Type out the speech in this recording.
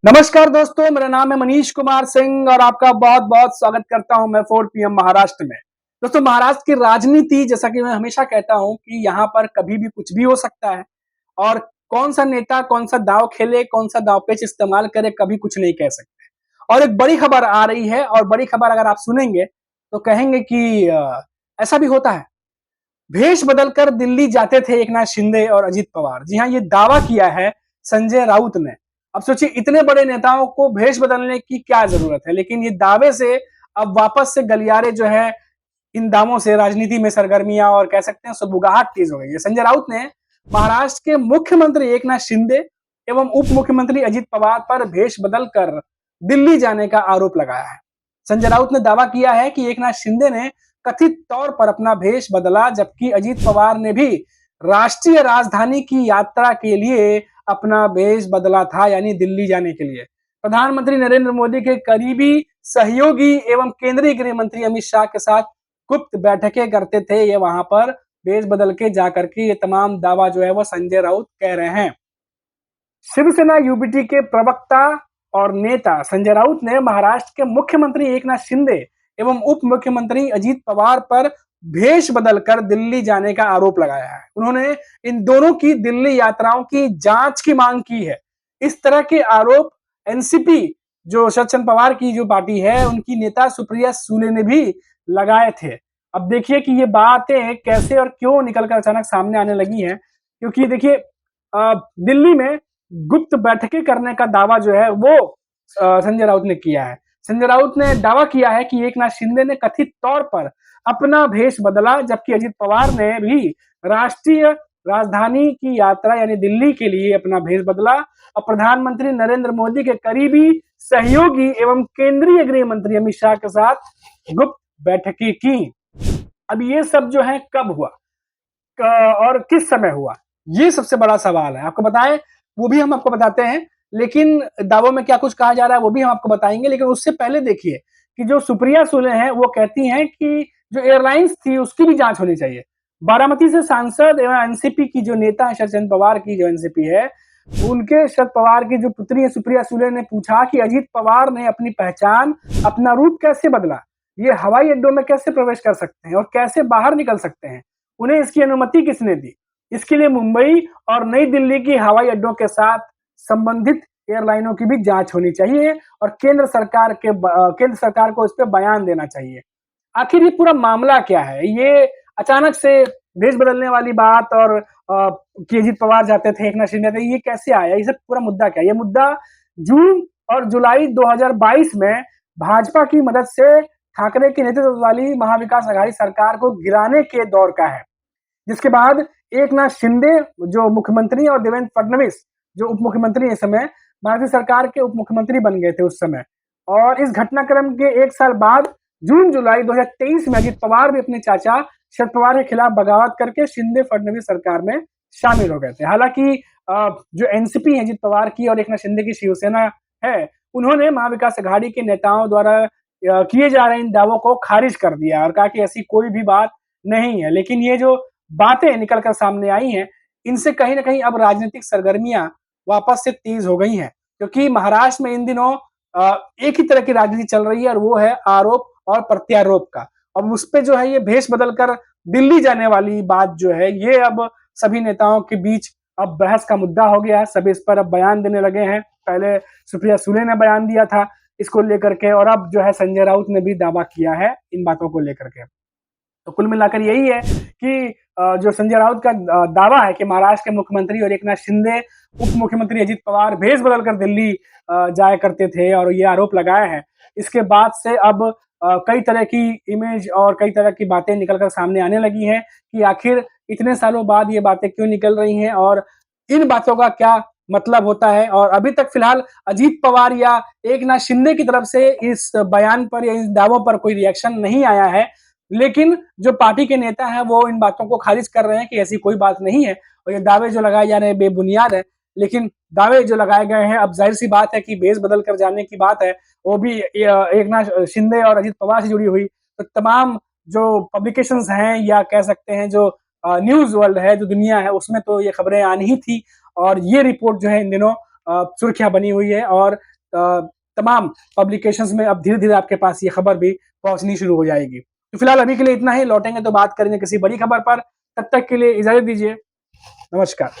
नमस्कार दोस्तों, मेरा नाम है मनीष कुमार सिंह और आपका बहुत बहुत स्वागत करता हूं मैं 4 PM महाराष्ट्र में। दोस्तों, महाराष्ट्र की राजनीति, जैसा कि मैं हमेशा कहता हूं कि यहाँ पर कभी भी कुछ भी हो सकता है और कौन सा नेता कौन सा दांव खेले, कौन सा दांवपेच इस्तेमाल करे, कभी कुछ नहीं कह सकते। और एक बड़ी खबर आ रही है और बड़ी खबर अगर आप सुनेंगे तो कहेंगे कि ऐसा भी होता है। भेष बदलकर दिल्ली जाते थे एकनाथ शिंदे और अजित पवार। जी हाँ, ये दावा किया है संजय राउत ने। अब सोचिए, इतने बड़े नेताओं को भेष बदलने की क्या जरूरत है, लेकिन ये दावे से अब वापस से गलियारे जो है, इन दावों से राजनीति में सरगर्मियां और कह सकते हैं सुगबुगाहट तेज हो गई है। संजय राउत ने महाराष्ट्र के मुख्यमंत्री एकनाथ शिंदे एवं उप मुख्यमंत्री अजित पवार पर भेष बदलकर दिल्ली जाने का आरोप लगाया है। संजय राउत ने दावा किया है कि एकनाथ शिंदे ने कथित तौर पर अपना भेष बदला, जबकि अजित पवार ने भी राष्ट्रीय राजधानी की यात्रा के लिए अपना भेष बदला था, यानी दिल्ली जाने के लिए। प्रधानमंत्री नरेंद्र मोदी के करीबी सहयोगी एवं केंद्रीय गृह मंत्री अमित शाह के साथ गुप्त बैठकें करते थे ये वहां पर भेष बदल के जाकर के। ये तमाम दावा जो है वो संजय राउत कह रहे हैं। शिवसेना यूबीटी के प्रवक्ता और नेता संजय राउत ने महाराष्ट्र के मुख्यमंत्री एकनाथ शिंदे एवं उप मुख्यमंत्री अजित पवार पर भेष बदलकर दिल्ली जाने का आरोप लगाया है। उन्होंने इन दोनों की दिल्ली यात्राओं की जांच की मांग की है। इस तरह के आरोप एनसीपी, जो शरद चंद्र पवार की जो पार्टी है, उनकी नेता सुप्रिया सुले ने भी लगाए थे। अब देखिए कि ये बातें कैसे और क्यों निकलकर अचानक सामने आने लगी हैं, क्योंकि देखिए दिल्ली में गुप्त बैठकें करने का दावा जो है वो संजय राउत ने किया है। संजय राउत ने दावा किया है कि एकनाथ शिंदे ने कथित तौर पर अपना भेष बदला, जबकि अजित पवार ने भी राष्ट्रीय राजधानी की यात्रा यानी दिल्ली के लिए अपना भेष बदला और प्रधानमंत्री नरेंद्र मोदी के करीबी सहयोगी एवं केंद्रीय गृह मंत्री अमित शाह के साथ गुप्त बैठकें की। अब ये सब जो है कब हुआ और किस समय हुआ, ये सबसे बड़ा सवाल है। आपको बताएं, वो भी हम आपको बताते हैं, लेकिन दावों में क्या कुछ कहा जा रहा है वो भी हम आपको बताएंगे। लेकिन उससे पहले देखिए कि जो सुप्रिया सुले हैं वो कहती हैं कि जो एयरलाइंस थी उसकी भी जांच होनी चाहिए। बारामती से सांसद एवं एनसीपी की जो नेता है शरद चंद्र पवार की जो एनसीपी है, उनके शरद पवार की जो पुत्री है सुप्रिया सुले ने पूछा कि अजित पवार ने अपनी पहचान, अपना रूप कैसे बदला, ये हवाई अड्डों में कैसे प्रवेश कर सकते हैं और कैसे बाहर निकल सकते हैं, उन्हें इसकी अनुमति किसने दी। इसके लिए मुंबई और नई दिल्ली की हवाई अड्डों के साथ संबंधित एयरलाइनों की भी जांच होनी चाहिए और केंद्र सरकार को इस पर बयान देना चाहिए। आखिर ये पूरा मामला क्या है, ये अचानक से भेष बदलने वाली बात और कि अजित पवार जाते थे, एकनाथ शिंदे थे, ये कैसे आया, ये सब पूरा मुद्दा क्या है? ये मुद्दा जून और जुलाई 2022 में भाजपा की मदद से ठाकरे के नेतृत्व वाली महाविकास आघाड़ी सरकार को गिराने के दौर का है, जिसके बाद एकनाथ शिंदे जो मुख्यमंत्री और देवेंद्र फडणवीस जो उप मुख्यमंत्री इस समय भारतीय सरकार के उप मुख्यमंत्री बन गए थे उस समय। और इस घटनाक्रम के एक साल बाद जून जुलाई 2023 में अजित पवार भी अपने चाचा शरद पवार के खिलाफ बगावत करके शिंदे फडणवीस सरकार में शामिल हो गए थे। हालांकि जो एनसीपी है अजित पवार की और एकनाथ शिंदे की शिवसेना है, उन्होंने महाविकास आघाड़ी के नेताओं द्वारा किए जा रहे इन दावों को खारिज कर दिया और कहा कि ऐसी कोई भी बात नहीं है। लेकिन ये जो बातें निकलकर सामने आई हैं, इनसे कहीं ना कहीं अब राजनीतिक सरगर्मियां वापस से तेज हो गई हैं, क्योंकि महाराष्ट्र में इन दिनों एक ही तरह की राजनीति चल रही है और वो है आरोप और प्रत्यारोप का। अब उस पे जो है ये भेष बदलकर दिल्ली जाने वाली बात जो है, ये अब सभी नेताओं के बीच अब बहस का मुद्दा हो गया है। सभी इस पर अब बयान देने लगे हैं। पहले सुप्रिया सुले ने बयान दिया था इसको लेकर के, और अब जो है संजय राउत ने भी दावा किया है इन बातों को लेकर के। तो कुल मिलाकर यही है कि जो संजय राउत का दावा है कि महाराष्ट्र के मुख्यमंत्री और एकनाथ शिंदे, उप मुख्यमंत्री अजित पवार भेष बदलकर दिल्ली जाया करते थे और ये आरोप लगाया है, इसके बाद से अब कई तरह की इमेज और कई तरह की बातें निकलकर सामने आने लगी हैं कि आखिर इतने सालों बाद ये बातें क्यों निकल रही हैं और इन बातों का क्या मतलब होता है। और अभी तक फिलहाल अजित पवार या एकनाथ शिंदे की तरफ से इस बयान पर या इन दावों पर कोई रिएक्शन नहीं आया है, लेकिन जो पार्टी के नेता हैं वो इन बातों को खारिज कर रहे हैं कि ऐसी कोई बात नहीं है और ये दावे जो लगाए जा रहे हैं बेबुनियाद है। लेकिन दावे जो लगाए गए हैं, अब जाहिर सी बात है कि भेष बदल कर जाने की बात है, वो भी एकनाथ शिंदे और अजित पवार से जुड़ी हुई। तो तमाम जो पब्लिकेशंस हैं या कह सकते हैं जो न्यूज वर्ल्ड है, जो दुनिया है, उसमें तो ये खबरें आनी ही थी और ये रिपोर्ट जो है इन दिनों सुर्खियां बनी हुई है। और तमाम पब्लिकेशंस में अब धीरे धीरे आपके पास ये खबर भी पहुंचनी शुरू हो जाएगी। तो फिलहाल अभी के लिए इतना ही, लौटेंगे तो बात करेंगे किसी बड़ी खबर पर। तब तक के लिए इजाजत दीजिए, नमस्कार।